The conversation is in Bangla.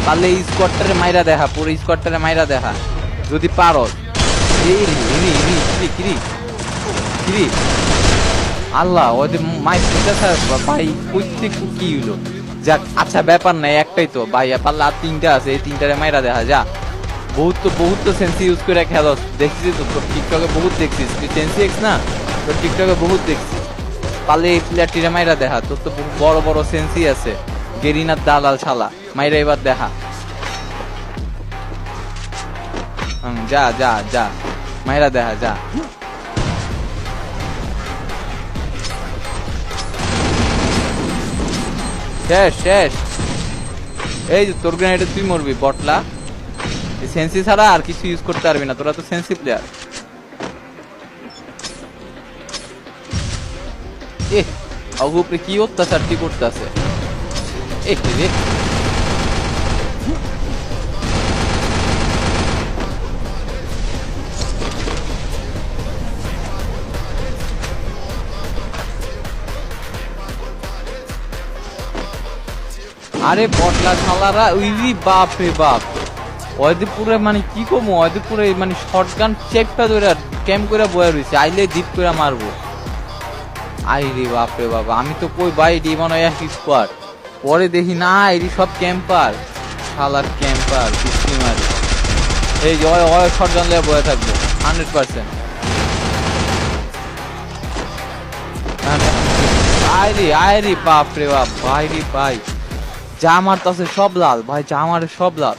পারলে এই স্কোয়াডটারে মাইরা দেখা, পুরো স্কোয়াডটারে মাইরা দেখা যদি পারো। এই রে রে রে রে কিরি কিরি আল্লাহ ওদের মাই পিটাছে ভাই, কইতে কি হলো। যাক আচ্ছা ব্যাপার নাই, একটাই তো ভাই, পারলে আর তিনটা আছে, এই তিনটারে মাইরা দেখা যা। বহুত তো সেন্সি ইউজ করে খেলোস, দেখছিস তো তোর টিকটকে বহুত দেখছিস, তুই সেন্সি এক্স না, তোর টিকটকে বহুত দেখছিস। পারলে এই প্লেয়ারটিরে মাইরা দেখা, তোর তো বড় বড় সেন্সি আছে, গেরিনার দালাল শালা, মাইরা এবার দেখা। যা যা যা মাইরা দেখা যা। শেষ শেষ। এই যে তোর গ্রেনেডে তুই মরবি বটলা, সেন্সি ছাড়া আর কিছু ইউজ করতে পারবি না, তোরা তো সেন্সি প্লেয়ার। এ অগুপরে কি অত্যাচারটি করতেছে। রে আরে বটলা শালারা, উইরি বাপ রে বাপ, ওয়াদিপুরে মানে কি কমো, ওয়াদিপুরে মানে শটগান চেকটা ধরে ক্যাম্প করে বয়ে রয়েছে, আইলে জিপ করে মারবো। আই রে বাপ রে বাবা, আমি তো কই ভাই ডি মনে হয় এক স্কোয়াড, পরে দেখি না এটি সব ক্যাম্পার, শালার ক্যাম্পার পিছলি মারি। এই যে ওই শটগান লিয়ে বয়ে থাকবো 100%। আয় রে বাপ রে বাপ, ভাই রে ভাই, যা মারতাছে সব লাল ভাই, যা মারে সব লাল।